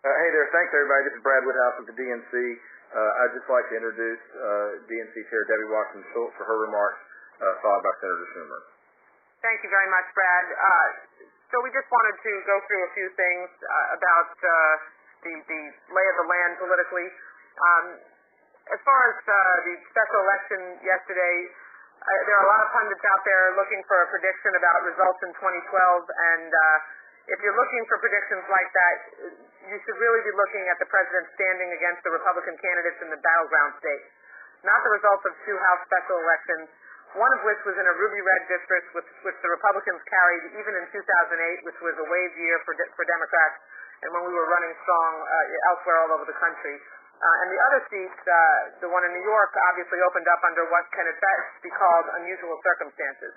Hey there. Thanks, everybody. This is Brad Woodhouse with the DNC. I'd just like to introduce DNC Chair Debbie Wasserman-Schultz for her remarks, followed by Senator Schumer. Thank you very much, Brad. So we just wanted to go through a few things about the lay of the land politically. As far as the special election yesterday, there are a lot of pundits out there looking for a prediction about results in 2012, and if you're looking for predictions like that, you should really be looking at the president standing against the Republican candidates in the battleground states, not the results of two House special elections, one of which was in a ruby red district, which the Republicans carried even in 2008, which was a wave year for Democrats, and when we were running strong elsewhere all over the country. And the other seat, the one in New York, obviously opened up under what can at best be called unusual circumstances.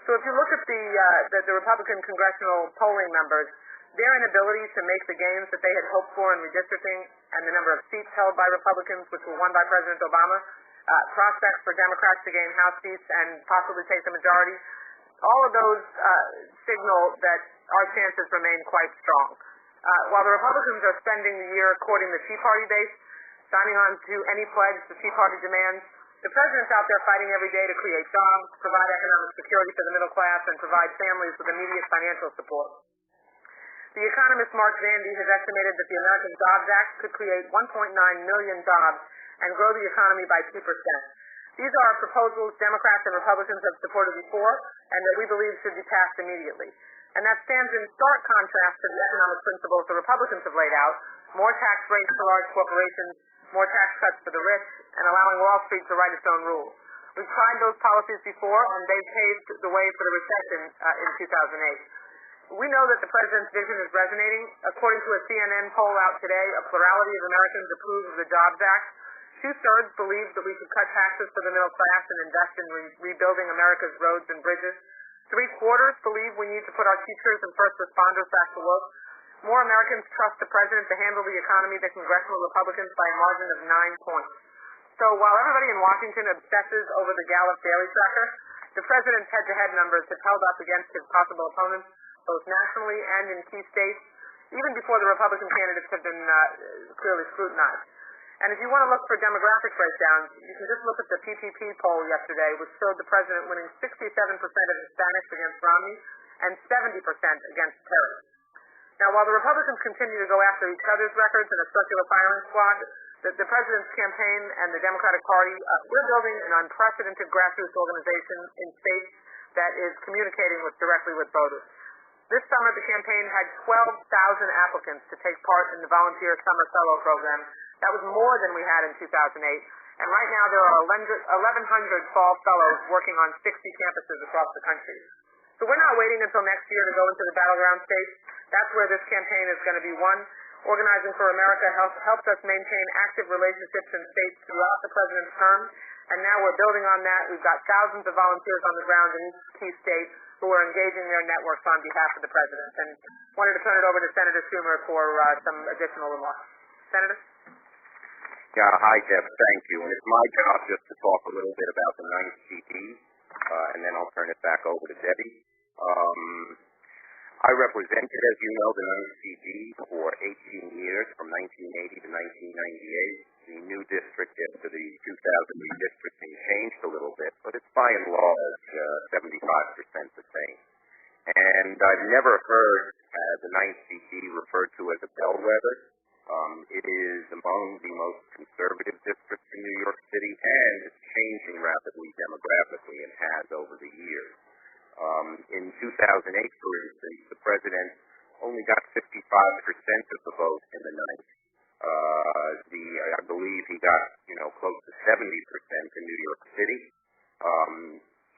So if you look at the Republican congressional polling numbers, their inability to make the gains that they had hoped for in redistricting and the number of seats held by Republicans, which were won by President Obama, prospects for Democrats to gain House seats and possibly take the majority, all of those signal that our chances remain quite strong. While the Republicans are spending the year courting the Tea Party base, signing on to any pledge the Tea Party demands, the president's out there fighting every day to create jobs, provide economic security for the middle class, and provide families with immediate financial support. The economist Mark Zandi has estimated that the American Jobs Act could create 1.9 million jobs and grow the economy by 2%. These are proposals Democrats and Republicans have supported before and that we believe should be passed immediately. And that stands in stark contrast to the economic principles the Republicans have laid out: more tax rates for large corporations, more tax cuts for the rich, and allowing Wall Street to write its own rules. We've tried those policies before, and they paved the way for the recession in 2008. We know that the president's vision is resonating. According to a CNN poll out today, a plurality of Americans approve of the Jobs Act. 2/3 believe that we should cut taxes for the middle class and invest in rebuilding America's roads and bridges. 3/4 believe we need to put our teachers and first responders back to work. More Americans trust the president to handle the economy than congressional Republicans by a margin of 9 points. So while everybody in Washington obsesses over the Gallup Daily Tracker, the president's head-to-head numbers have held up against his possible opponents, both nationally and in key states, even before the Republican candidates have been clearly scrutinized. And if you want to look for demographic breakdowns, you can just look at the PPP poll yesterday, which showed the president winning 67% of Hispanics against Romney and 70% against Perry. Now, while the Republicans continue to go after each other's records in a circular firing squad, the president's campaign and the Democratic Party, we're building an unprecedented grassroots organization in states that is communicating directly with voters. This summer, the campaign had 12,000 applicants to take part in the volunteer summer fellow program. That was more than we had in 2008. And right now, there are 1,100 fall fellows working on 60 campuses across the country. So we're not waiting until next year to go into the battleground states. That's where this campaign is going to be won. Organizing for America helped us maintain active relationships in states throughout the president's term, and now we're building on that. We've got thousands of volunteers on the ground in each key state who are engaging their networks on behalf of the president. And wanted to turn it over to Senator Schumer for some additional remarks. Senator? Yeah, hi, Deb. Thank you. And it's my job just to talk a little bit about the 9th CD, and then I'll turn it back over to Debbie. I represented, as you know, the 9th CD for 18 years, from 1980 to 1998. The new district after the 2000 redistricting changed a little bit, but it's by and large 75% the same. And I've never heard the 9th CD referred to as a bellwether. It is among the most conservative districts in New York City, and it's changing rapidly demographically and has over the years. In 2008, for instance, the president only got 55% of the vote in the 9th. I believe he got, close to 70% in New York City.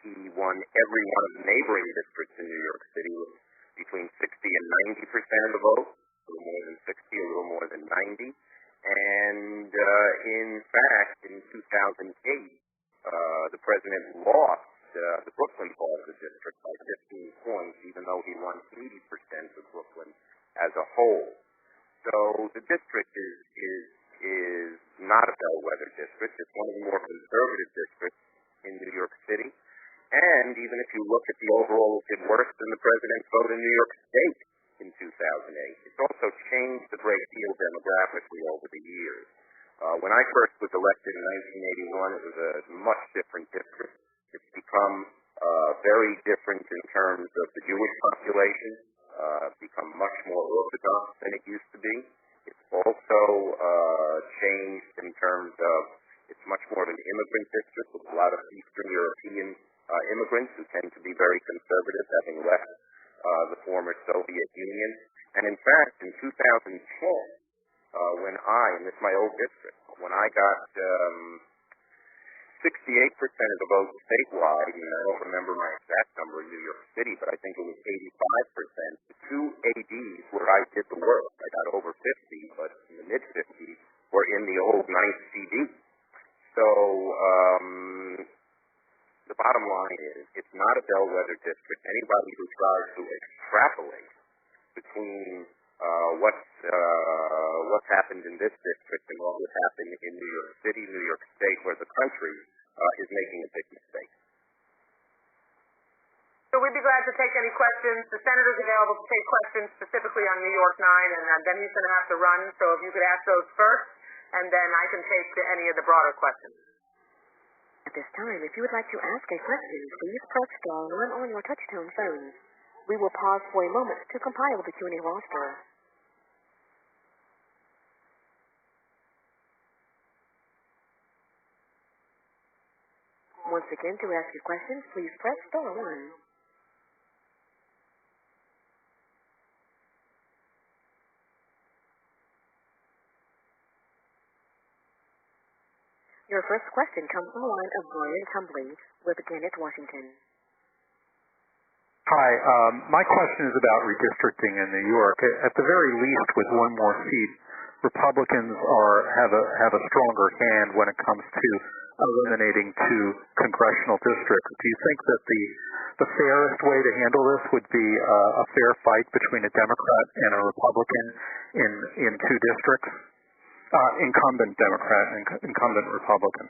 He won every one of the neighboring districts in New York City with between 60 and 90% of the vote, a little more than 60, a little more than 90. And in fact, in 2008, the president lost the Brooklyn part of the district by 15 points, even though he won 80% of Brooklyn as a whole. So the district is not a bellwether district. It's one of the more conservative districts in New York City. And even if you look at the overall, it worse than the president's vote in New York State. in 2008. It's also changed a great deal demographically over the years. When I first was elected in 1981, it was a much different district. It's become very different in terms of the Jewish population, become much more Orthodox than it used to be. It's also changed in terms of it's much more of an immigrant district with a lot of Eastern European immigrants who tend to be very conservative, having left the former Soviet Union. And in fact, in 2010, and this is my old district, when I got 68% of the votes statewide, and I don't remember my exact number in New York City, but I think it was 85%. The two ADs where I did the work, I got over 50, but in the mid-50s, were in the old 9th CD. So the bottom line is, it's not a bellwether district. Anybody who tries to extrapolate between what's happened in this district and what would happen in New York City, New York State, or the country is making a big mistake. So we'd be glad to take any questions. The senator's available to take questions specifically on New York 9, and then he's going to have to run. So if you could ask those first, and then I can take any of the broader questions. At this time, if you would like to ask a question, please press star 1 on your touch-tone phone. We will pause for a moment to compile the Q&A roster. Once again, to ask your questions, please press star 1. Your first question comes from the line of Brian Tumbley with Gannett, Washington. Hi. My question is about redistricting in New York. At the very least, with one more seat, Republicans have a stronger hand when it comes to eliminating 2 congressional districts. Do you think that the fairest way to handle this would be a fair fight between a Democrat and a Republican in 2 districts? Incumbent Democrat and incumbent Republican.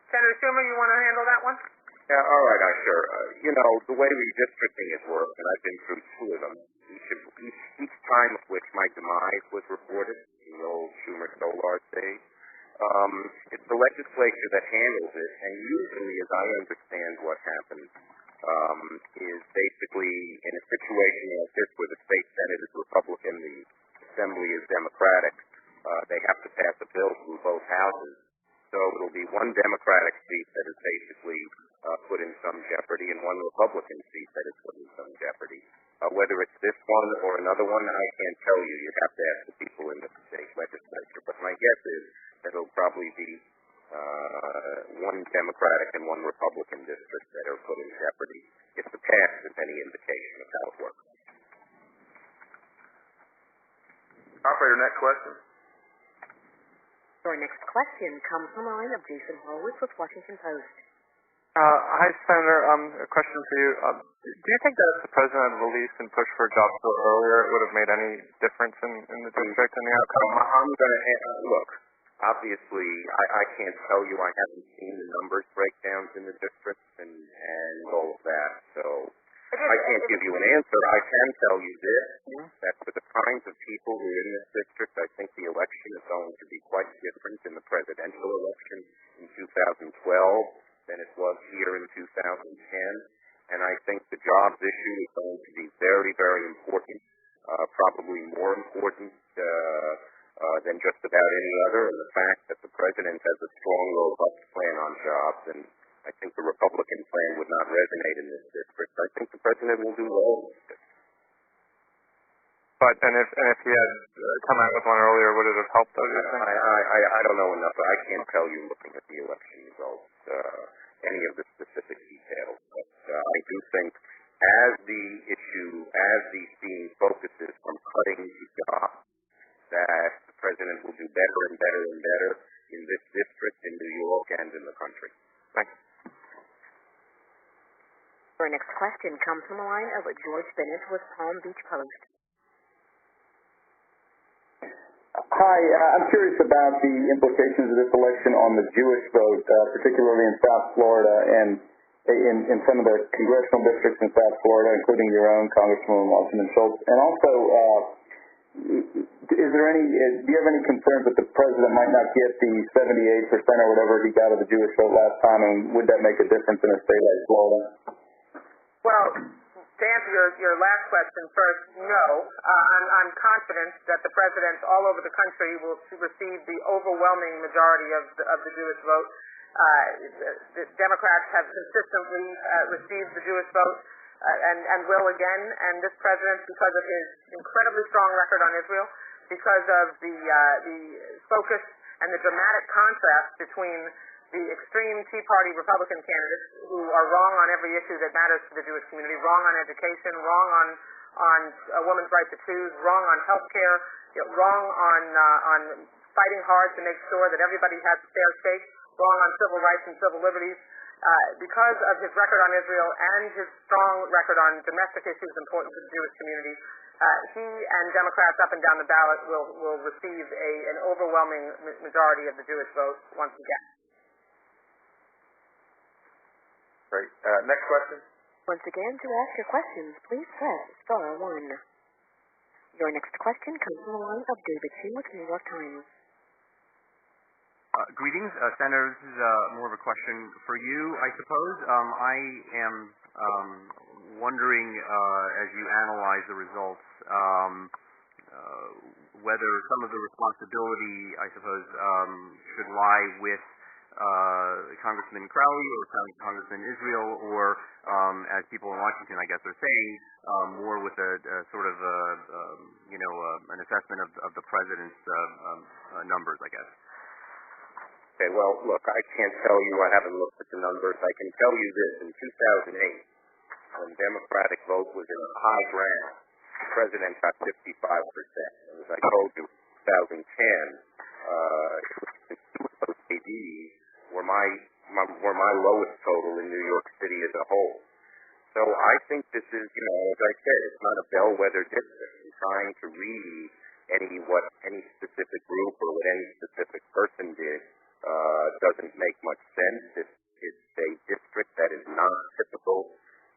Senator Schumer, you want to handle that one? Yeah, all right, sure. The way redistricting has worked, and I've been through 2 of them, each time of which my demise was reported, in the old Schumer-Solarz days, it's the legislature that handles it, and usually, as I understand what happens, is basically in a situation like this where the state Senate is Republican, the Assembly is Democratic, they have to pass a bill through both houses. So it'll be one Democratic seat that is basically put in some jeopardy and one Republican seat that is put in some jeopardy. Whether it's this one or another one, I can't tell you. You have to ask the people in the state legislature. But my guess is that it'll probably be one Democratic and one Republican district that are put in jeopardy if the past is any indication of how it works. Operator, next question. Your next question comes from the line of Jason Horowitz with Washington Post. Hi, Senator. A question for you. Do you think that if the president had released and pushed for a job bill earlier, it would have made any difference in the district and the outcome? I'm going to look. Obviously, I can't tell you. I haven't seen the numbers breakdowns in the districts and all of that. So I can't give you an answer. I can tell you this, that for the kinds of people who are in this district, I think the election is going to be quite different in the presidential election in 2012 than it was here in 2010. And I think the jobs issue is going to be very, very important, probably more important than just about any other. And the fact that the president has a strong, robust plan on jobs, and I think the Republican plan would not resonate in this district. I think the president will do well in this district. But if he had come out with one earlier, would it have helped? I don't know enough. I can't tell you looking at the election results any of the specific details. But I do think as the theme focuses on cutting to jobs, that the president will do better and better and better in this district, in New York, and in the country. Thanks. Our next question comes from the line of George Bennett with Palm Beach Post. Hi, I'm curious about the implications of this election on the Jewish vote, particularly in South Florida, and in some of the congressional districts in South Florida, including your own, Congresswoman Wasserman Schultz? And also, do you have any concerns that the president might not get the 78% or whatever he got of the Jewish vote last time, and would that make a difference in a state like Florida? Well, to answer your last question first, no. I'm confident that the president all over the country will receive the overwhelming majority of the Jewish vote. The Democrats have consistently received the Jewish vote and will again. And this president, because of his incredibly strong record on Israel, because of the focus and the dramatic contrast between the extreme Tea Party Republican candidates who are wrong on every issue that matters to the Jewish community, wrong on education, wrong on a woman's right to choose, wrong on health care, wrong on fighting hard to make sure that everybody has a fair shake, wrong on civil rights and civil liberties. Because of his record on Israel and his strong record on domestic issues important to the Jewish community, he and Democrats up and down the ballot will receive an overwhelming majority of the Jewish vote once again. Great. Next question. Once again, to ask your questions, please press *1. Your next question comes from the line of David Singh with New York Times. Greetings, Senator. This is more of a question for you, I suppose. I am wondering, as you analyze the results, whether some of the responsibility, I suppose, should lie with Congressman Crowley or Congressman Israel, or as people in Washington, I guess, are saying, more with a sort of an assessment of the president's numbers, I guess. Okay, well, look, I can't tell you. I haven't looked at the numbers. I can tell you this: in 2008, when Democratic vote was in the high ground, the president got 55%. And as I told you, 2010, those ADs were my lowest total in New York City as a whole. So I think this is, as I said, it's not a bellwether district. I'm trying to read what any specific group or what any specific person did doesn't make much sense. It's a district that is not typical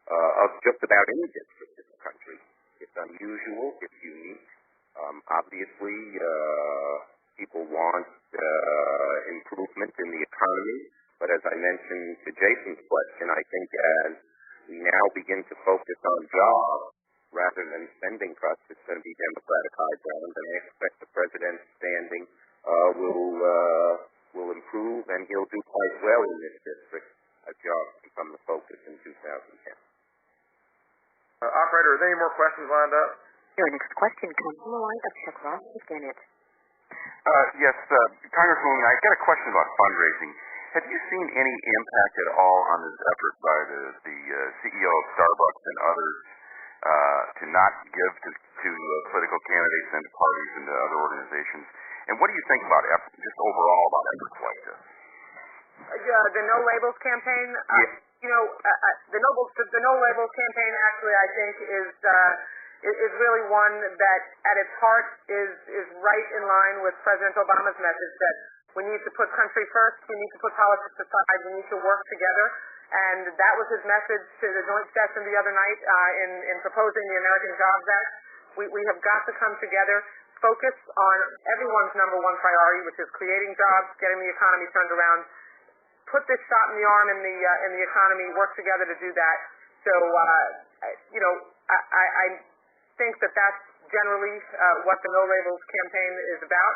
of just about any district in the country. It's unusual. It's unique. Obviously, people want improvement in the economy, but as I mentioned to Jason's question, I think as we now begin to focus on jobs rather than spending cuts, it's going to be Democratic high ground, and I expect the president's standing will improve, and he'll do quite well in this district as jobs become the focus in 2010. Operator, are there any more questions lined up? Your next question comes from the line of Chuck Ross with Gannett. Yes, Congresswoman, I got a question about fundraising. Have you seen any impact at all on this effort by the CEO of Starbucks and others to not give to political candidates and to parties and to other organizations? And what do you think about just overall about efforts like this? The No Labels campaign. The No Labels campaign actually, I think, is really one that, at its heart, is right in line with President Obama's message that we need to put country first, we need to put politics aside, we need to work together. And that was his message to the joint session the other night in proposing the American Jobs Act. We have got to come together, focus on everyone's number one priority, which is creating jobs, getting the economy turned around, put this shot in the arm in the economy, work together to do that. So, I think that that's generally what the No Labels campaign is about.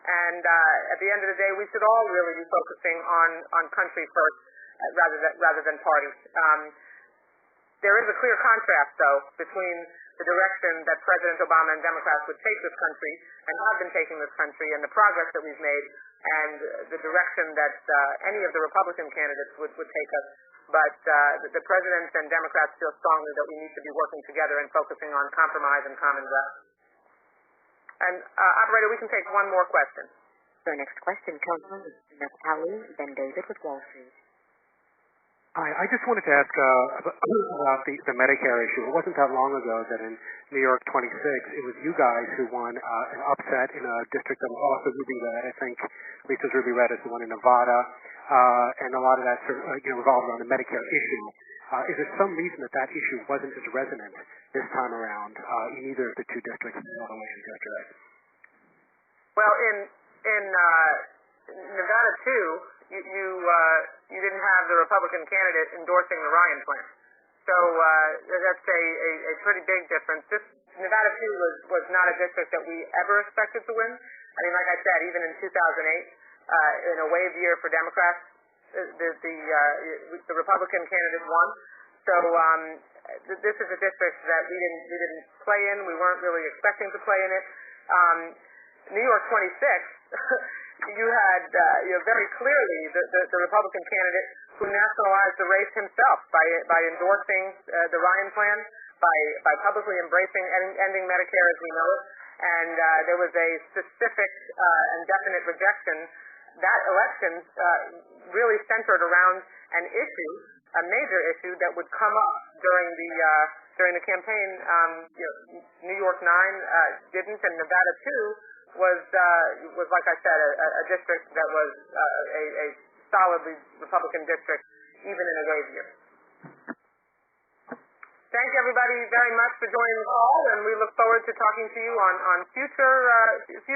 And at the end of the day, we should all really be focusing on country first rather than party. There is a clear contrast, though, between the direction that President Obama and Democrats would take this country and have been taking this country and the progress that we've made, and the direction that any of the Republican candidates would take us. But the President and Democrats feel strongly that we need to be working together and focusing on compromise and common ground. And, Operator, we can take one more question. Your next question comes from Naftali Ben-David with Wall Street. Hi, I just wanted to ask about the Medicare issue. It wasn't that long ago that in New York 26, it was you guys who won an upset in a district that was also ruby red. I think at least as ruby red as the one in Nevada, and a lot of that revolved around the Medicare issue. Is there some reason that issue wasn't as resonant this time around in either of the two districts, Illinois and Georgia? Well, in Nevada too, you didn't have the Republican candidate endorsing the Ryan plan, so that's a pretty big difference. This Nevada too was not a district that we ever expected to win. I mean, like I said, even in 2008, in a wave year for Democrats, the Republican candidate won. So this is a district that we didn't play in. We weren't really expecting to play in it. New York 26, you had very clearly the Republican candidate who nationalized the race himself by endorsing the Ryan plan, by publicly embracing ending Medicare as we know it, and there was a specific and definite rejection. That election really centered around an issue, a major issue that would come up during the campaign. New York 9 didn't, and Nevada 2 was like I said, a district that was a solidly Republican district, even in a wave year. Thank everybody very much for joining the call, and we look forward to talking to you on future